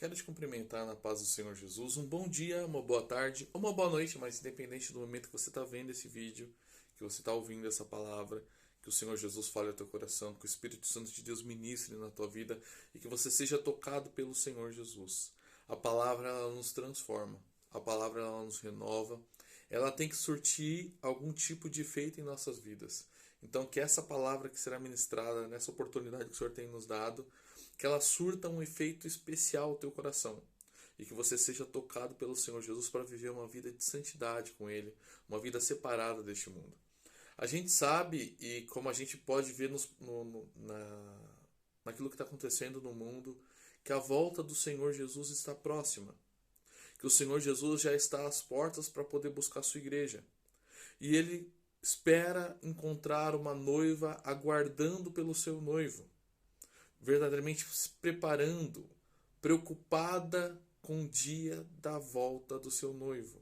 Quero te cumprimentar na paz do Senhor Jesus. Um bom dia, uma boa tarde ou uma boa noite, mas independente do momento que você está vendo esse vídeo, que você está ouvindo essa palavra, que o Senhor Jesus fale ao teu coração, que o Espírito Santo de Deus ministre na tua vida e que você seja tocado pelo Senhor Jesus. A palavra ela nos transforma, a palavra ela nos renova, ela tem que surtir algum tipo de efeito em nossas vidas. Então, que essa palavra que será ministrada nessa oportunidade que o Senhor tem nos dado, que ela surta um efeito especial ao teu coração e que você seja tocado pelo Senhor Jesus para viver uma vida de santidade com Ele, uma vida separada deste mundo. A gente sabe, e como a gente pode ver naquilo que está acontecendo no mundo, que a volta do Senhor Jesus está próxima, que o Senhor Jesus já está às portas para poder buscar a sua igreja, e Ele espera encontrar uma noiva aguardando pelo seu noivo, verdadeiramente se preparando, preocupada com o dia da volta do seu noivo.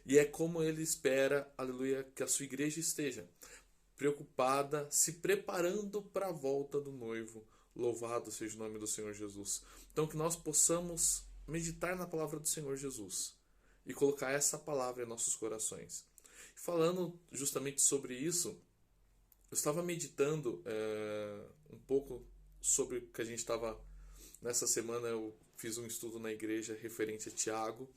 E é como ele espera, aleluia, que a sua igreja esteja preocupada, se preparando para a volta do noivo. Louvado seja o nome do Senhor Jesus. Então que nós possamos meditar na palavra do Senhor Jesus e colocar essa palavra em nossos corações. Falando justamente sobre isso, eu estava meditando um pouco sobre o que a gente estava... Nessa semana eu fiz um estudo na igreja referente a Tiago.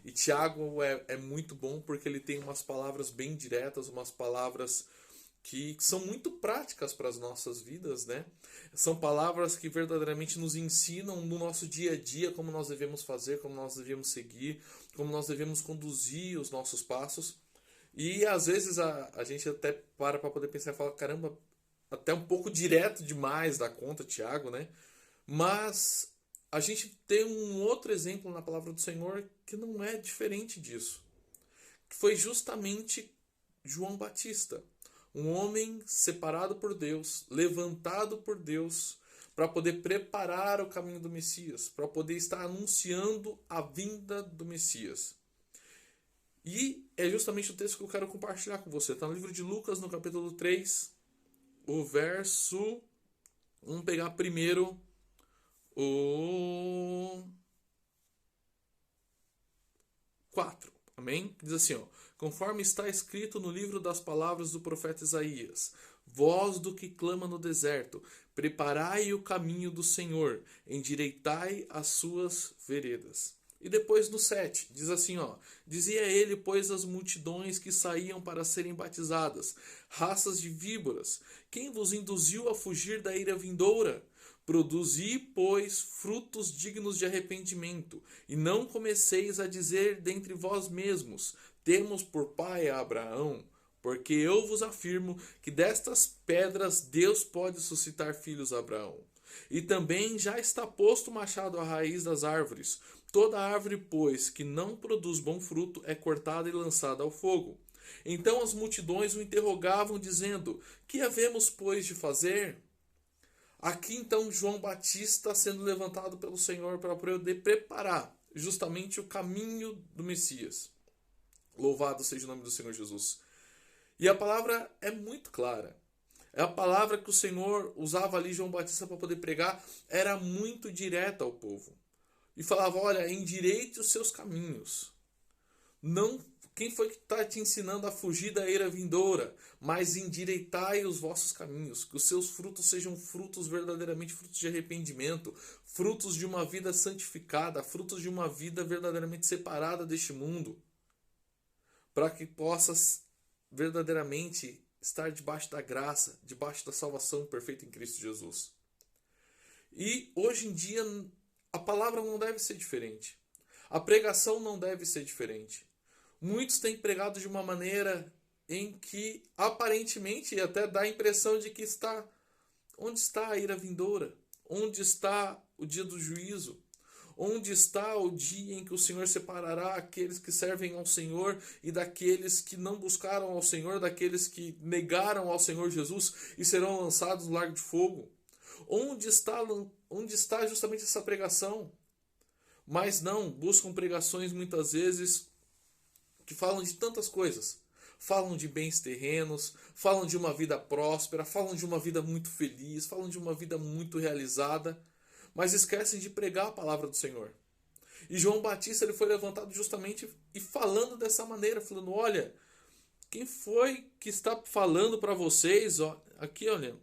E Tiago é muito bom porque ele tem umas palavras bem diretas, umas palavras que são muito práticas para as nossas vidas, né? São palavras que verdadeiramente nos ensinam no nosso dia a dia como nós devemos fazer, como nós devemos seguir, como nós devemos conduzir os nossos passos. E às vezes a gente até para poder pensar e fala, caramba, até um pouco direto demais da conta, Tiago, né? Mas a gente tem um outro exemplo na palavra do Senhor que não é diferente disso. Que foi justamente João Batista. Um homem separado por Deus, levantado por Deus, para poder preparar o caminho do Messias, para poder estar anunciando a vinda do Messias. E é justamente o texto que eu quero compartilhar com você. Está no livro de Lucas, no capítulo 3, o verso... Vamos pegar primeiro o 4. Amém? Diz assim, ó: conforme está escrito no livro das palavras do profeta Isaías: voz do que clama no deserto, preparai o caminho do Senhor, endireitai as suas veredas. E depois no 7, diz assim, ó: dizia ele, pois, as multidões que saíam para serem batizadas, raças de víboras, quem vos induziu a fugir da ira vindoura? Produzi, pois, frutos dignos de arrependimento, e não comeceis a dizer dentre vós mesmos: temos por pai a Abraão, porque eu vos afirmo que destas pedras Deus pode suscitar filhos a Abraão. E também já está posto o machado à raiz das árvores. Toda árvore, pois, que não produz bom fruto é cortada e lançada ao fogo. Então as multidões o interrogavam, dizendo: que havemos, pois, de fazer? Aqui então João Batista sendo levantado pelo Senhor para poder preparar justamente o caminho do Messias. Louvado seja o nome do Senhor Jesus. E a palavra é muito clara. É a palavra que o Senhor usava ali, João Batista, para poder pregar, era muito direta ao povo. E falava, olha, endireite os seus caminhos. Não, quem foi que está te ensinando a fugir da ira vindoura? Mas endireitai os vossos caminhos, que os seus frutos sejam frutos verdadeiramente frutos de arrependimento, frutos de uma vida santificada, frutos de uma vida verdadeiramente separada deste mundo, para que possas verdadeiramente estar debaixo da graça, debaixo da salvação perfeita em Cristo Jesus. E hoje em dia a palavra não deve ser diferente. A pregação não deve ser diferente. Muitos têm pregado de uma maneira em que aparentemente até dá a impressão de que está... Onde está a ira vindoura? Onde está o dia do juízo? Onde está o dia em que o Senhor separará aqueles que servem ao Senhor e daqueles que não buscaram ao Senhor, daqueles que negaram ao Senhor Jesus e serão lançados no lago de fogo? Onde está justamente essa pregação? Mas não, buscam pregações muitas vezes que falam de tantas coisas. Falam de bens terrenos, falam de uma vida próspera, falam de uma vida muito feliz, falam de uma vida muito realizada, mas esquecem de pregar a palavra do Senhor. E João Batista ele foi levantado justamente e falando dessa maneira, falando: olha, quem foi que está falando para vocês, ó, aqui, olha,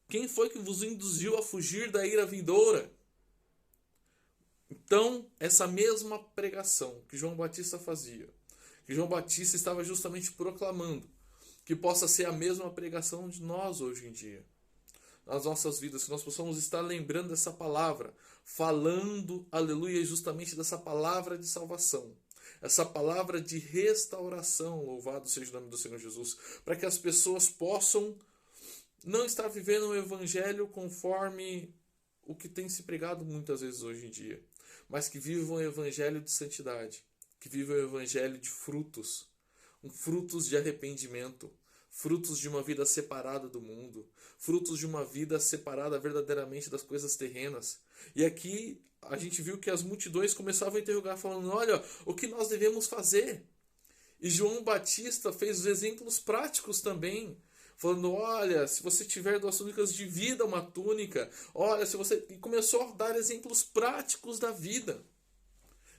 quem foi que vos induziu a fugir da ira vindoura? Então, essa mesma pregação que João Batista fazia, que João Batista estava justamente proclamando, que possa ser a mesma pregação de nós hoje em dia, nas nossas vidas, que nós possamos estar lembrando dessa palavra, falando, aleluia, justamente dessa palavra de salvação, essa palavra de restauração, louvado seja o nome do Senhor Jesus, para que as pessoas possam não estar vivendo o evangelho conforme o que tem se pregado muitas vezes hoje em dia, mas que vivam o evangelho de santidade, que vivam o evangelho de frutos, frutos de arrependimento, frutos de uma vida separada do mundo, frutos de uma vida separada verdadeiramente das coisas terrenas. E aqui a gente viu que as multidões começavam a interrogar, falando: olha, o que nós devemos fazer? E João Batista fez os exemplos práticos também, falando: olha, se você tiver 2 túnicas, divida uma túnica. Olha, se você... E começou a dar exemplos práticos da vida.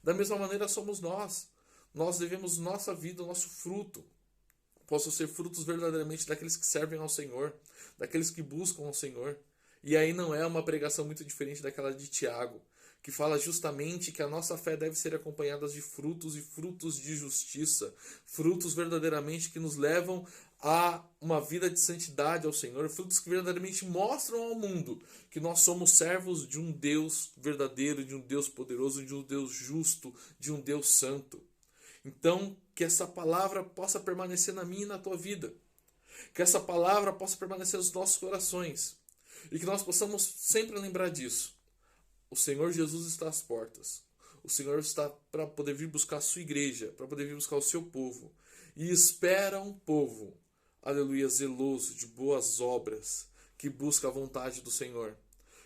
Da mesma maneira somos nós. Nós devemos nossa vida, o nosso fruto, possam ser frutos verdadeiramente daqueles que servem ao Senhor, daqueles que buscam ao Senhor. E aí não é uma pregação muito diferente daquela de Tiago, que fala justamente que a nossa fé deve ser acompanhada de frutos e frutos de justiça, frutos verdadeiramente que nos levam a uma vida de santidade ao Senhor, frutos que verdadeiramente mostram ao mundo que nós somos servos de um Deus verdadeiro, de um Deus poderoso, de um Deus justo, de um Deus santo. Então, que essa palavra possa permanecer na minha e na tua vida. Que essa palavra possa permanecer nos nossos corações. E que nós possamos sempre lembrar disso. O Senhor Jesus está às portas. O Senhor está para poder vir buscar a sua igreja, para poder vir buscar o seu povo. E espera um povo, aleluia, zeloso, de boas obras, que busca a vontade do Senhor.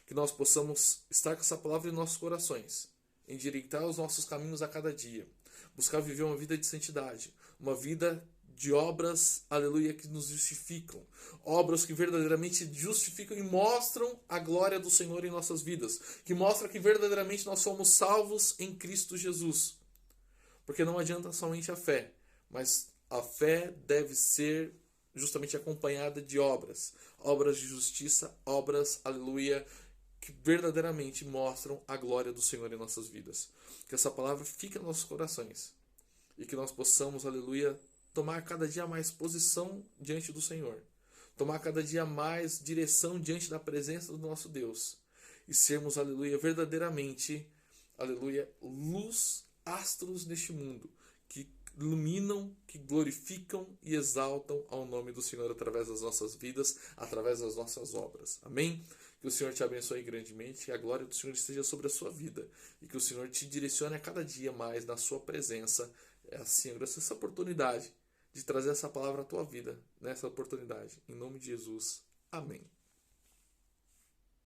Que nós possamos estar com essa palavra em nossos corações, endireitar os nossos caminhos a cada dia. Buscar viver uma vida de santidade, uma vida de obras, aleluia, que nos justificam. Obras que verdadeiramente justificam e mostram a glória do Senhor em nossas vidas. Que mostra que verdadeiramente nós somos salvos em Cristo Jesus. Porque não adianta somente a fé, mas a fé deve ser justamente acompanhada de obras. Obras de justiça, obras, aleluia, que verdadeiramente mostram a glória do Senhor em nossas vidas. Que essa palavra fique em nossos corações. E que nós possamos, aleluia, tomar cada dia mais posição diante do Senhor. Tomar cada dia mais direção diante da presença do nosso Deus. E sermos, aleluia, verdadeiramente, aleluia, luz, astros neste mundo. Que iluminam, que glorificam e exaltam ao nome do Senhor através das nossas vidas, através das nossas obras. Amém? Que o Senhor te abençoe grandemente, que a glória do Senhor esteja sobre a sua vida e que o Senhor te direcione a cada dia mais na sua presença. É assim, agradeço essa oportunidade de trazer essa palavra à tua vida, nessa oportunidade. Em nome de Jesus. Amém.